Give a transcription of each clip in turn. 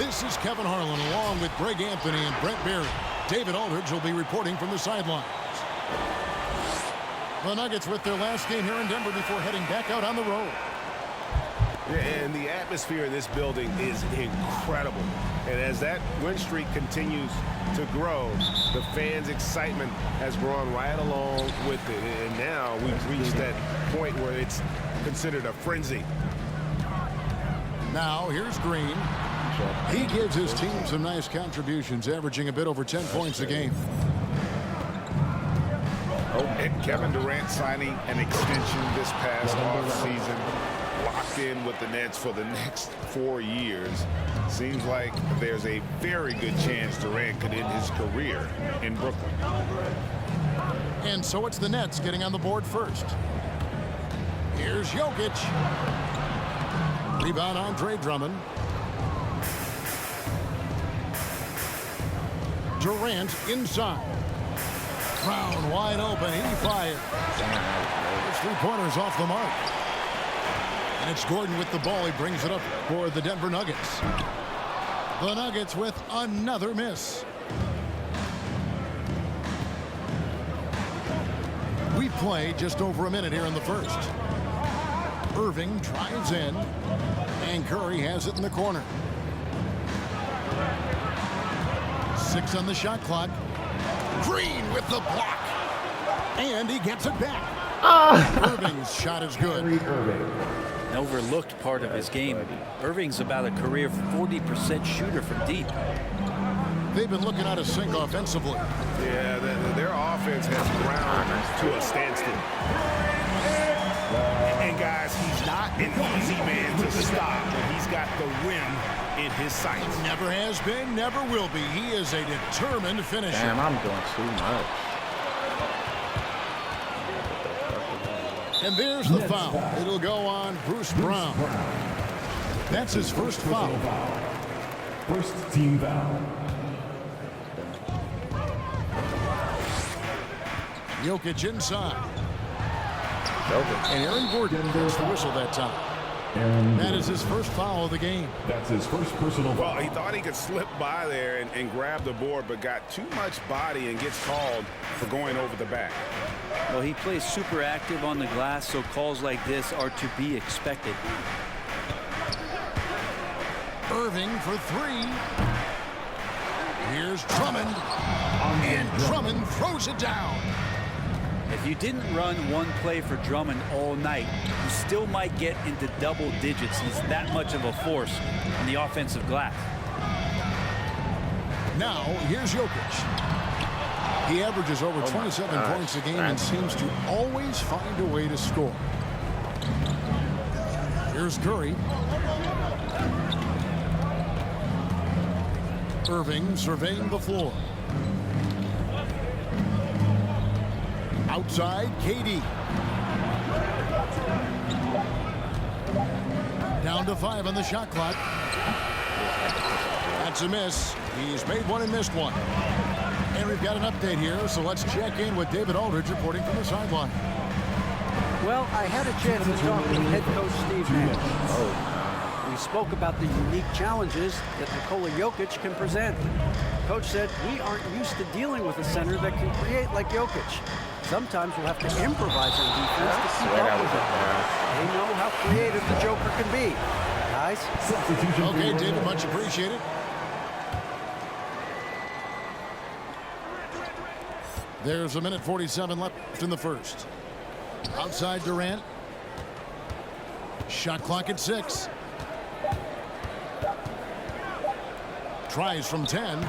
This is Kevin Harlan along with Greg Anthony and Brent Barry. David Aldridge will be reporting from the sidelines. The Nuggets with their last game here in Denver before heading back out on the road. And the atmosphere in this building is incredible. And as that win streak continues to grow, the fans' excitement has grown right along with it. And now we've reached that point where it's considered a frenzy. Now here's Green. He gives his team some nice contributions, averaging a bit over 10 points a game. And Kevin Durant signing an extension this past offseason, locked in with the Nets for the next 4 years. Seems like there's a very good chance Durant could end his career in Brooklyn. And so it's the Nets getting on the board first. Here's Jokic. Rebound Andre Drummond. Durant inside. Brown wide open. He fires. His three-pointers off the mark. And it's Gordon with the ball. He brings it up for the Denver Nuggets. The Nuggets with another miss. We've played just over a minute here in the first. Irving drives in. And Curry has it in the corner. 6 on the shot clock. Green with the block. And he gets it back. Irving's shot is good. An overlooked part of his game. Irving's about a career 40% shooter from deep. They've been looking out of sync offensively. Yeah, their offense has ground to a standstill. And guys, he's not an easy man to stop, but he's got the rim in his sights. Never has been, never will be. He is a determined finisher. Damn, I'm doing too much. And there's the foul. It'll go on Bruce Brown. That's his first foul. First team foul. Jokic inside. And Aaron Gordon gets the whistle that time. That is his first foul of the game. That's his first personal foul. Well, he thought he could slip by there and grab the board, but got too much body and gets called for going over the back. Well, he plays super active on the glass, so calls like this are to be expected. Irving for 3. Here's Drummond. And Drummond throws it down. If you didn't run one play for Drummond all night, you still might get into double digits. He's that much of a force on the offensive glass. Now, here's Jokic. He averages over 27 points a game and seems to always find a way to score. Here's Curry. Irving surveying the floor. Outside, KD. Down to 5 on the shot clock. That's a miss. He's made one and missed one. And we've got an update here, so let's check in with David Aldridge reporting from the sideline. Well, I had a chance to talk with head coach Steve Nash. We spoke about the unique challenges that Nikola Jokic can present. Coach said, we aren't used to dealing with a center that can create like Jokic. Sometimes we'll have to improvise on defense to keep up with it. They know how creative the Joker can be. Guys? Okay, David, much appreciated. There's a minute 47 left in the first. Outside Durant. Shot clock at 6. Tries from 10.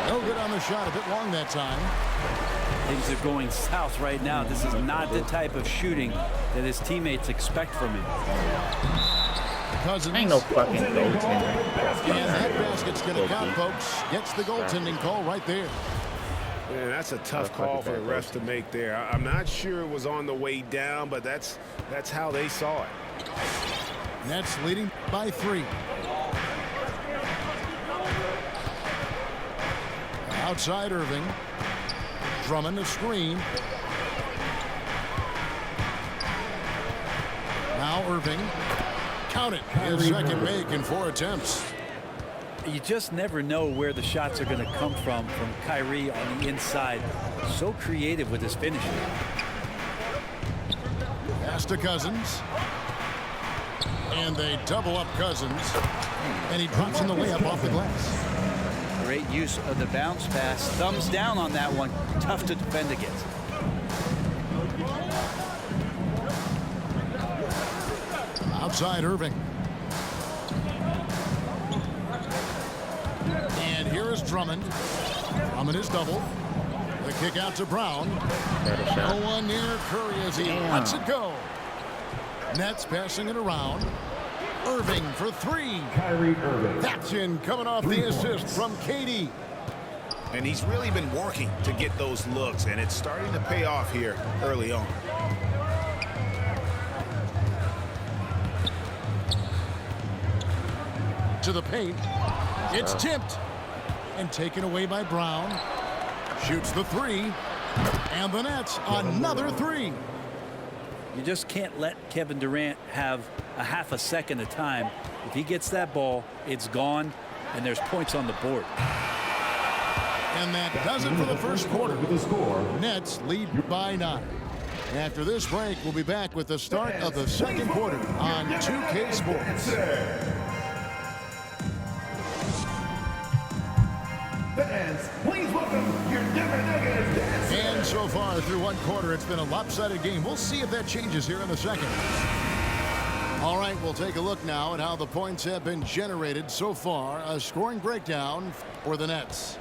No good on the shot, a bit long that time. Things are going south right now. This is not the type of shooting that his teammates expect from him. Cousins. Ain't no fucking goaltender. And that basket's going to count, folks. Gets the goaltending call right there. Man, that's a tough call for the refs to make there. I'm not sure it was on the way down, but that's how they saw it. Nets leading by 3. Outside Irving. Drummond a screen. Now Irving. Count it. His second make in 4 attempts. You just never know where the shots are going to come from Kyrie on the inside. So creative with his finishing. Pass to Cousins. And they double up Cousins. And he drops in the layup off the glass. Great use of the bounce pass. Thumbs down on that one. Tough to defend against. Outside Irving. And here is Drummond. Drummond is double. The kick out to Brown. No one near Curry as he lets it go. Nets passing it around. Irving for three. Kyrie Irving. That's in, coming off the assist from KD. And he's really been working to get those looks, and it's starting to pay off here early on. To the paint. It's tipped and taken away by Brown. Shoots the three. And the Nets another three. You just can't let Kevin Durant have a half a second of time. If he gets that ball, it's gone, and there's points on the board. And that does it for the first quarter. With the score, Nets lead by 9. After this break, we'll be back with the start of the second quarter on 2K Sports. fans, please welcome your Denver Nuggets. And so far through one quarter, it's been a lopsided game. We'll see if that changes here in a second. All right, we'll take a look now at how the points have been generated so far. A scoring breakdown for the Nets.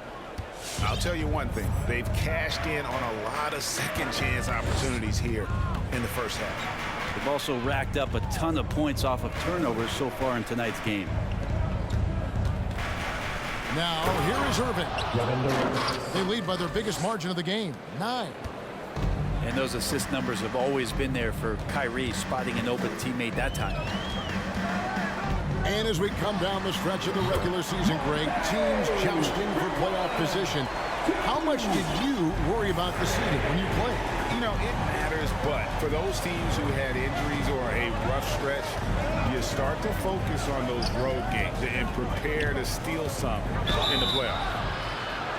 I'll tell you one thing. They've cashed in on a lot of second chance opportunities here in the first half. They've also racked up a ton of points off of turnovers so far in tonight's game. Now, here is Irving. They lead by their biggest margin of the game, 9. And those assist numbers have always been there for Kyrie, spotting an open teammate that time. And as we come down the stretch of the regular season, Greg, teams jousting for playoff position. How much did you worry about the seeding when you played? You know, it matters, but for those teams who had injuries or a rough stretch, you start to focus on those road games and prepare to steal some in the playoffs.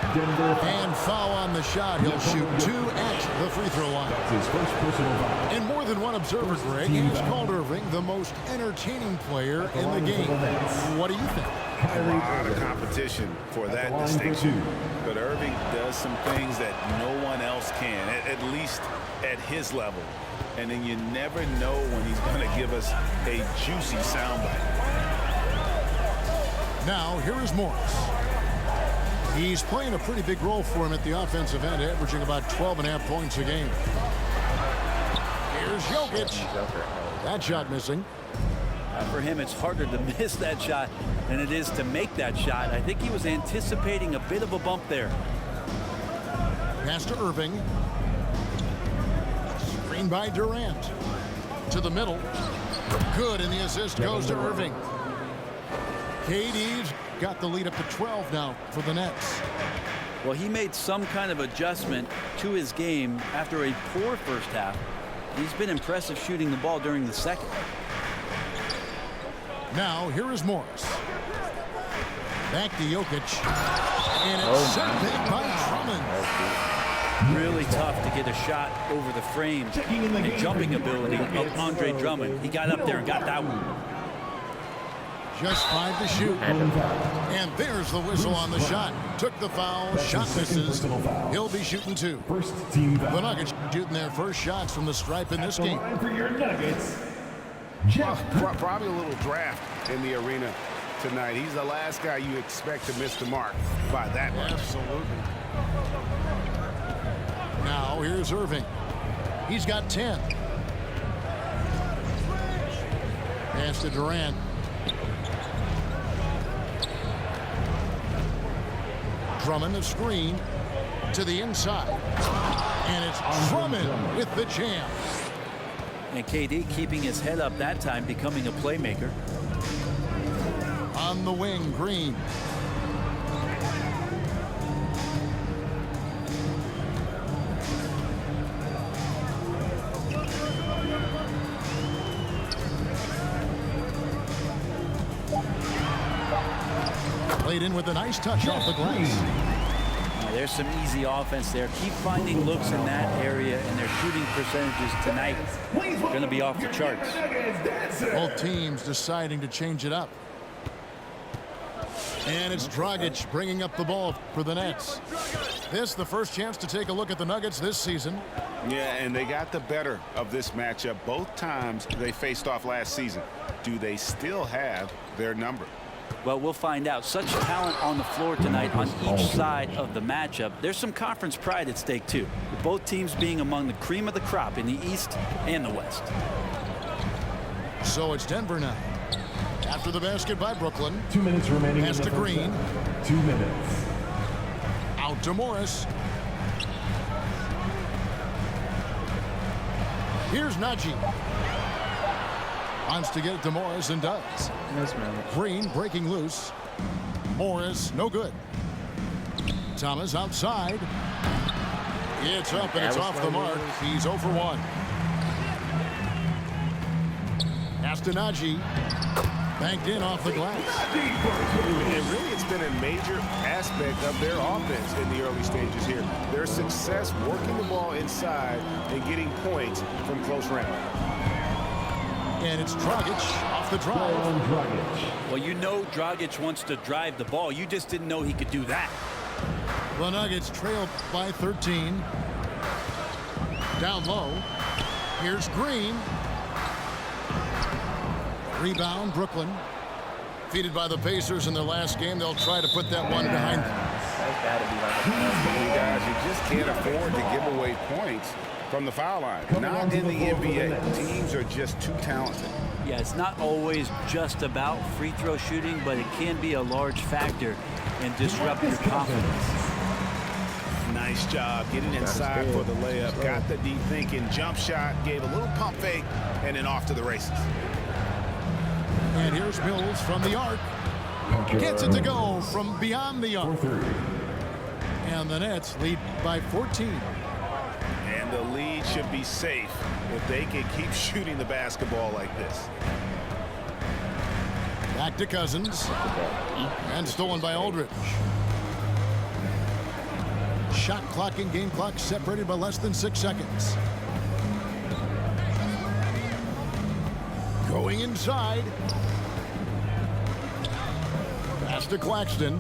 And foul on the shot. He'll shoot 2 at the free throw line. That's his first personal foul. And more than one observer, Greg, has called Irving the most entertaining player in the game. What do you think? A lot of competition for that distinction. But Irving does some things that no one else can, at least at his level. And then you never know when he's going to give us a juicy soundbite. Now, here is Morris. He's playing a pretty big role for him at the offensive end, averaging about 12.5 points a game. Here's Jokic. That shot missing. For him, it's harder to miss that shot than it is to make that shot. I think he was anticipating a bit of a bump there. Pass to Irving. Screen by Durant. To the middle. Good, and the assist goes to Irving. KD's got the lead up to 12 now for the Nets. Well, he made some kind of adjustment to his game after a poor first half. He's been impressive shooting the ball during the second. Now, here is Morris. Back to Jokic. And it's sent back by Drummond. Really tough to get a shot over the frame and jumping ability of Andre Drummond. He got up there and got that one. Just 5 to shoot. And there's the whistle on the shot. Took the foul. Shot misses. He'll be shooting 2. First team foul. The Nuggets shooting their first shots from the stripe in this game. For your Nuggets, Probably a little draft in the arena tonight. He's the last guy you expect to miss the mark by that much. Absolutely. Now here's Irving. He's got 10. Pass to Durant. Drummond the screen to the inside. And it's Drummond with the jam. And KD keeping his head up that time, becoming a playmaker. On the wing, Green. Laid in with a nice touch off the glass. There's some easy offense there. Keep finding looks in that area, and their shooting percentages tonight are going to be off the charts. Both teams deciding to change it up. And it's Dragic bringing up the ball for the Nets. This the first chance to take a look at the Nuggets this season. Yeah, and they got the better of this matchup both times they faced off last season. Do they still have their number? Well, we'll find out. Such talent on the floor tonight on each side of the matchup. There's some conference pride at stake, too, with both teams being among the cream of the crop in the East and the West. So it's Denver now. After the basket by Brooklyn. 2 minutes remaining. Pass to Green. 2 minutes. Out to Morris. Here's Najee. Wants to get it to Morris and does. Nice man. Green breaking loose. Morris, no good. Thomas outside. It's up and it's off the mark. He's 0 for 1. Pass to Najee. Banked in off the glass. And really, it's been a major aspect of their offense in the early stages here. Their success working the ball inside and getting points from close range. And it's Dragic off the drive. Well, you know Dragic wants to drive the ball. You just didn't know he could do that. The Nuggets trail by 13. Down low. Here's Green. Rebound, Brooklyn. Defeated by the Pacers in their last game. They'll try to put that one behind them. That's got to be like You guys, you just can't afford to give away points from the foul line. Not in the NBA. Teams are just too talented. Yeah, it's not always just about free throw shooting, but it can be a large factor and disrupt your confidence. Nice job getting inside for the layup. Got the deep thinking jump shot, gave a little pump fake, and then off to the races. And here's Mills from the arc. Gets it to go from beyond the arc. And the Nets lead by 14. And the lead should be safe if they can keep shooting the basketball like this. Back to Cousins. And stolen by Aldridge. Shot clock and game clock separated by less than 6 seconds. Going inside. Pass to Claxton.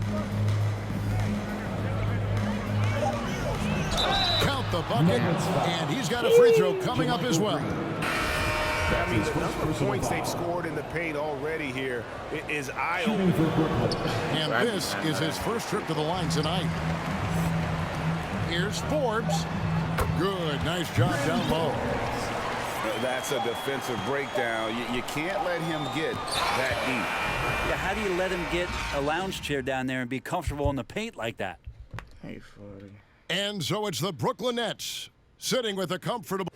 Count the bucket, and he's got a free throw coming up as well. That means the number of points they've scored in the paint already here is eye-opening. And this is his first trip to the line tonight. Here's Forbes. Good, nice job down low. That's a defensive breakdown. You can't let him get that deep. Yeah, how do you let him get a lounge chair down there and be comfortable in the paint like that? Hey, 40. And so it's the Brooklyn Nets sitting with a comfortable.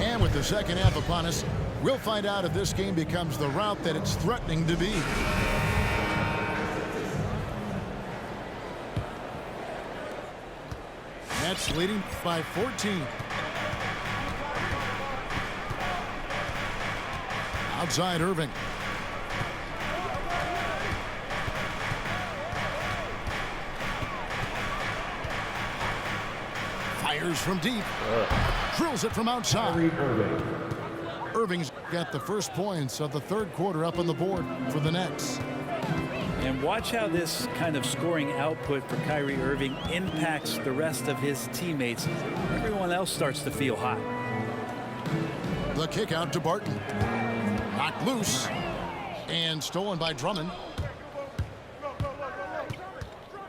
And with the second half upon us, we'll find out if this game becomes the route that it's threatening to be. Nets leading by 14. Outside Irving. Fires from deep. Drills it from outside. Irving's got the first points of the third quarter up on the board for the Nets. And watch how this kind of scoring output for Kyrie Irving impacts the rest of his teammates. Everyone else starts to feel hot. The kick out to Barton. Knocked loose and stolen by Drummond.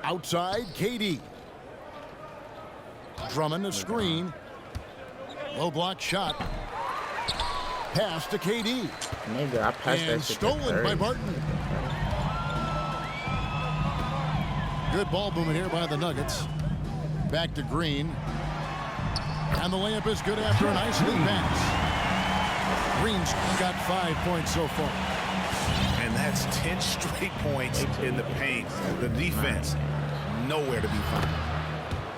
Outside, KD. Drummond a screen. Low block shot. Pass to KD. Nigga, I passed And that shit stolen by Barton. Good ball movement here by the Nuggets. Back to Green. And the layup is good after a nice lead pass. Green's got 5 points so far. And that's 10 straight points in the paint. The defense, nowhere to be found.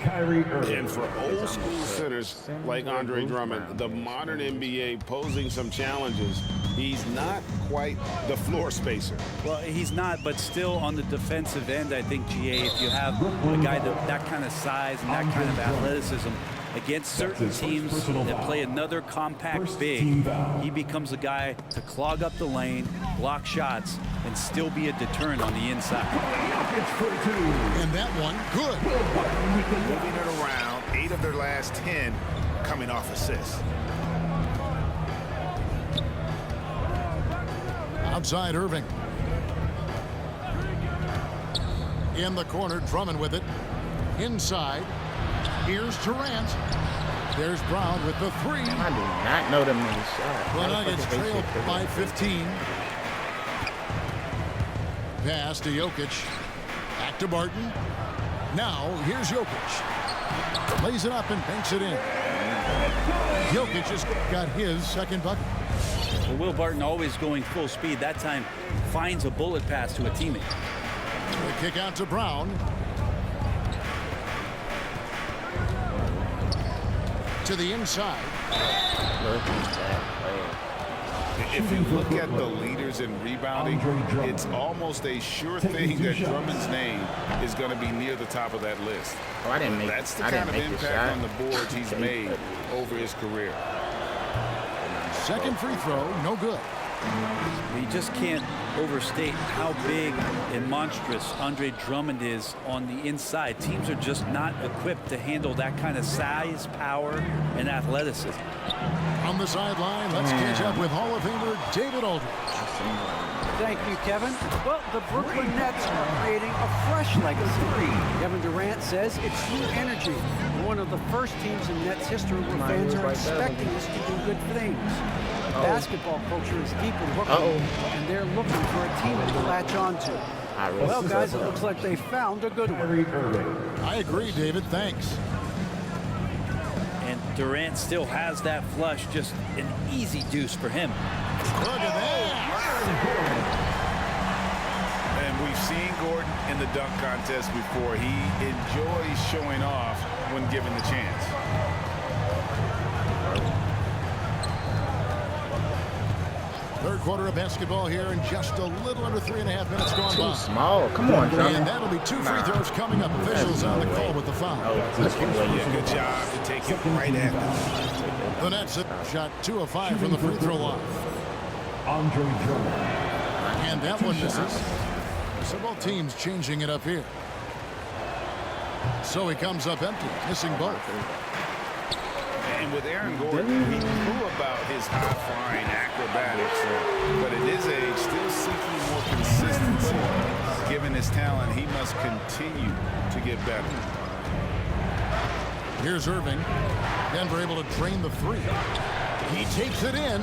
And for old school centers like Andre Drummond, the modern NBA posing some challenges, he's not quite the floor spacer. Well, he's not, but still on the defensive end, I think, GA, if you have a guy that kind of size and that kind of athleticism against certain teams that play another compact big, he becomes a guy to clog up the lane, block shots, and still be a deterrent on the inside. And that one, good. Moving it around, 8 of their last 10 coming off assists. Outside Irving. In the corner, Drummond with it. Inside. Here's Durant. There's Brown with the 3. I do not know the many shots. The Nuggets trailed by 15. Pass to Jokic. Back to Barton. Now, here's Jokic. Lays it up and banks it in. Jokic just got his second bucket. Well, Will Barton always going full speed. That time finds a bullet pass to a teammate. The kick out to Brown. To the inside. If you look at the leaders in rebounding, it's almost a sure thing that Drummond's name is going to be near the top of that list. Oh, I didn't make. That's the I kind didn't of make the impact shot. on the boards he's made over his career. Second free throw, no good. You just can't overstate how big and monstrous Andre Drummond is on the inside. Teams are just not equipped to handle that kind of size, power, and athleticism. On the sideline, let's catch up with Hall of Famer David Aldridge. Thank you, Kevin. Well, the Brooklyn Nets are creating a fresh legacy. Kevin Durant says it's new energy. One of the first teams in Nets history where fans are expecting us to do good things. Basketball culture is deep in Brooklyn, and they're looking for a team to latch onto. Well, guys, it looks like they found a good one. I agree, David. Thanks. And Durant still has that flush, just an easy deuce for him. Look at that. And we've seen Gordon in the dunk contest before. He enjoys showing off when given the chance. Third quarter of basketball here, and just a little under 3.5 minutes gone by. Small. Come on, Drummond. And that'll be 2 free throws coming up. Officials on the call with the foul. Good job to take it right at them. The Nets have shot 2 of 5 from the free throw line. Andre Drummond. And that one misses. So both teams changing it up here. So he comes up empty, missing both. And with Aaron Gordon, he knew about his high-flying acrobatics, but at his age, still seeking more consistency. Given his talent, he must continue to get better. Here's Irving. Denver able to drain the 3. He takes it in.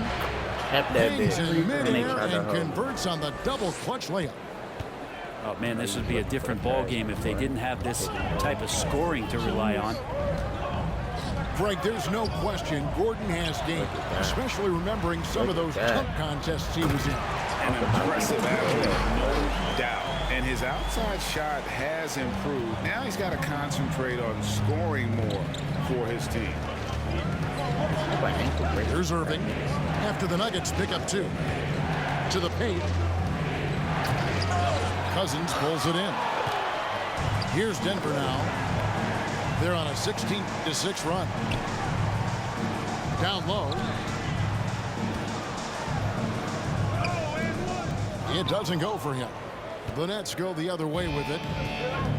Hangs in midair and converts on the double clutch layup. Oh, man, this would be a different ball game if they didn't have this type of scoring to rely on. Greg, there's no question Gordon has game, especially remembering some of those tough contests he was in. An impressive athlete, no doubt. And his outside shot has improved. Now he's got to concentrate on scoring more for his team. Here's Irving. After the Nuggets pick up 2. To the paint. Cousins pulls it in. Here's Denver now. They're on a 16-6 run. Down low. It doesn't go for him. The Nets go the other way with it.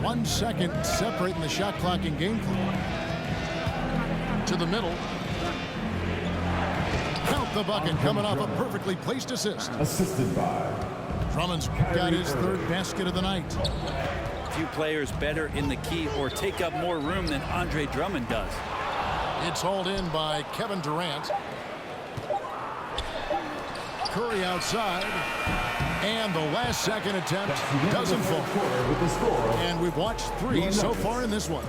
1 second separating the shot clock and game clock. To the middle. Count the bucket coming off a perfectly placed assist. Assisted by Drummond's got his 3rd basket of the night. Few players better in the key or take up more room than Andre Drummond does. It's hauled in by Kevin Durant. Curry outside. And the last second attempt doesn't fall. And we've watched 3 so far in this one.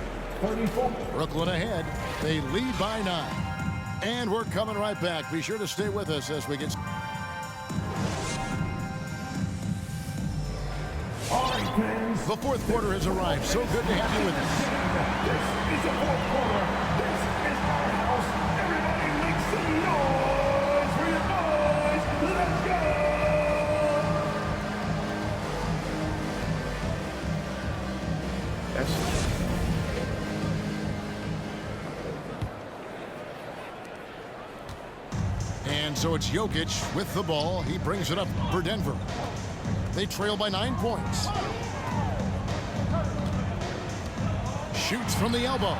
Brooklyn ahead. They lead by 9. And we're coming right back. Be sure to stay with us as we get... All right, fans, The fourth quarter has arrived. So good to have you with us. This is the fourth quarter. This is our house. Everybody make some noise for your boys. Let's go! And so it's Jokic with the ball. He brings it up for Denver. They trail by 9 points. Shoots from the elbow.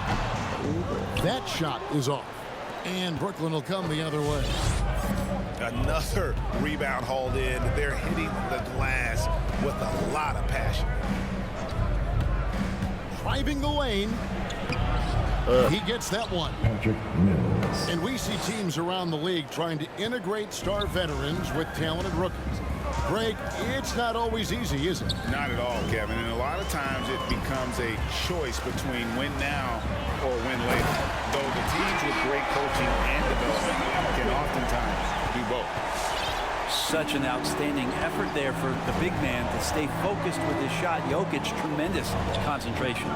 That shot is off. And Brooklyn will come the other way. Another rebound hauled in. They're hitting the glass with a lot of passion. Driving the lane. He gets that one. And we see teams around the league trying to integrate star veterans with talented rookies. Greg, it's not always easy, is it? Not at all, Kevin. And a lot of times it becomes a choice between win now or win later. Though the teams with great coaching and development can oftentimes do both. Such an outstanding effort there for the big man to stay focused with his shot. Jokic, tremendous concentration.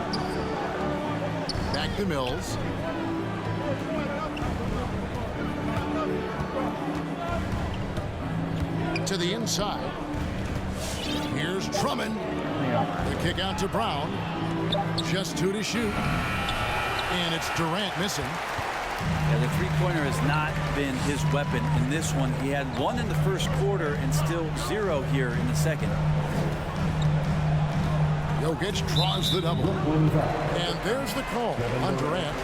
Back to Mills. To the inside. Here's Drummond. The kick out to Brown. Just 2 to shoot. And it's Durant missing. Yeah, the three-pointer has not been his weapon in this one. He had 1 in the first quarter and still 0 here in the second. Jokic draws the double. And there's the call on Durant.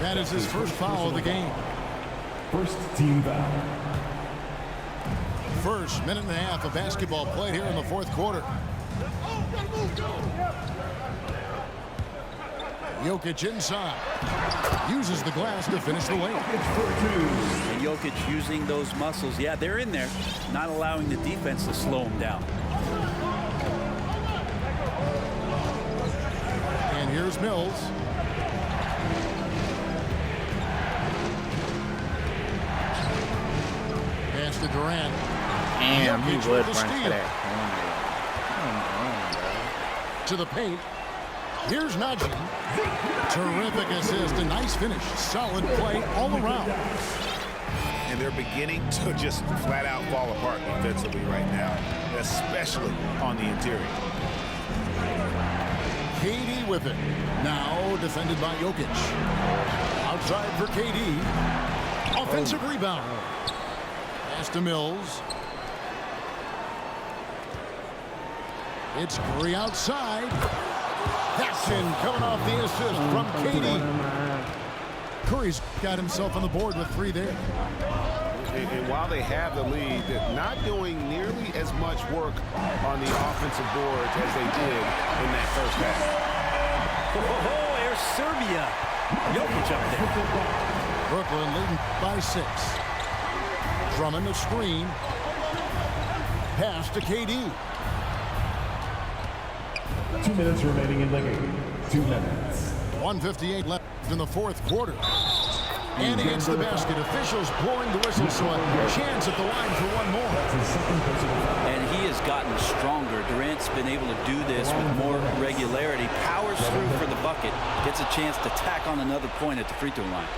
That is his first foul of the game. First team foul. First minute and a half of basketball played here in the fourth quarter. Jokic inside. Uses the glass to finish the lane. And Jokic using those muscles. Yeah, they're in there. Not allowing the defense to slow him down. And here's Mills. Pass to Durant. Damn, he Jokic would with run the for steal. that corner. To the paint. Here's Najee. Terrific assist. A nice finish. Solid play all around. And they're beginning to just flat out fall apart defensively right now, especially on the interior. KD with it. Now defended by Jokic. Outside for KD. Offensive rebound. Pass to Mills. It's Curry outside. That's in, coming off the assist from KD. Curry's got himself on the board with 3 there. And while they have the lead, they're not doing nearly as much work on the offensive boards as they did in that first half. Oh, there's Serbia. Jokic up there. Brooklyn leading by 6. Drummond a screen. Pass to KD. 2 minutes remaining in the game. 2 minutes. 1:58 left in the fourth quarter. And he hits the basket. Officials blowing the whistle, so a chance at the line for one more. And he has gotten stronger. Durant's been able to do this with more regularity. Powers through for the bucket. Gets a chance to tack on another point at the free throw line.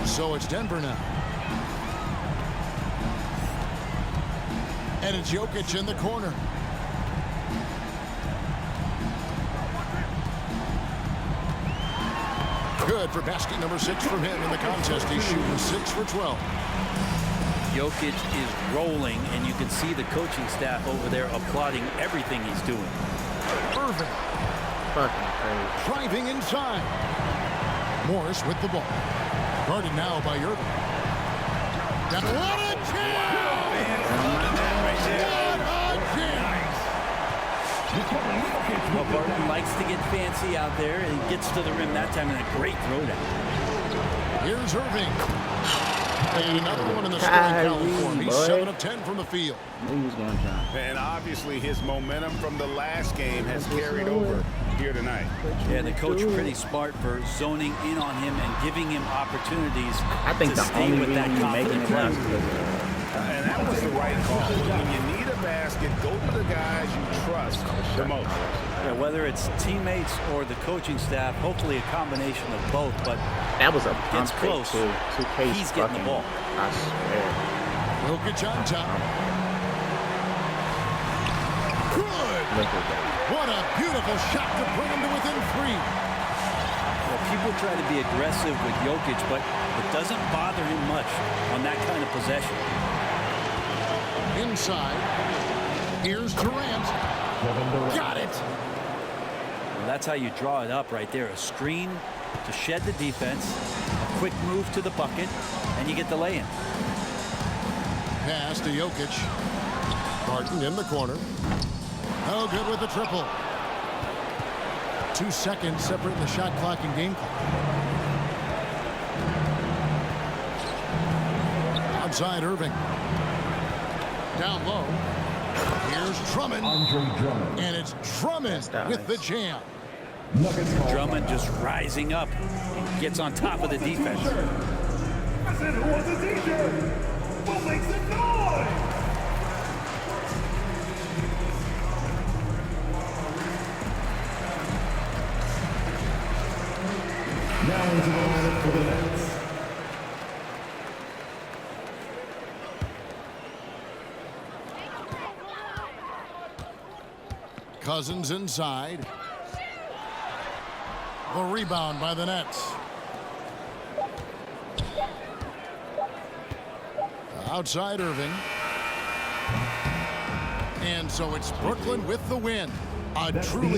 So it's Denver now. And it's Jokic in the corner. Good for basket number 6 from him in the contest. He's shooting 6 for 12. Jokic is rolling, and you can see the coaching staff over there applauding everything he's doing. Irving. Fucking crazy. Driving inside. Morris with the ball. Guarded now by Irving. Got a lot of jam! Well, Barton likes to get fancy out there and gets to the rim that time in a great throwdown. Here's Irving. And another one in the scoring column for him. He's 7 of 10 from the field. He was going to jump. And obviously his momentum from the last game has carried over here tonight. Yeah, the coach pretty smart for zoning in on him and giving him opportunities I think to the stay only with that reason he's making confident it play. And that was the right call. When you need a basket basket, go to the guys you trust the most. Yeah, whether it's teammates or the coaching staff, hopefully a combination of both. But That was a gets pump close. fake, too. 2K's He's getting the fucking- ball. I swear. Jokic on top. Good. Look at that. What a beautiful shot to bring him to within 3. Well, people try to be aggressive with Jokic, but it doesn't bother him much on that kind of possession. Inside. Here's Durant. Got it. Well, that's how you draw it up right there. A screen to shed the defense, a quick move to the bucket, and you get the lay-in. Pass to Jokic. Barton in the corner. Oh, good with the triple. 2 seconds separating the shot clock and game clock. Outside Irving. Down low. Here's Drummond. And it's Drummond with the jam. Drummond just rising up and gets on top of the defense. I said, who was the DJ? What makes some noise? Now into the lineup for the Nets. Cousins inside. The rebound by the Nets. Outside Irving. And so it's Brooklyn with the win. A truly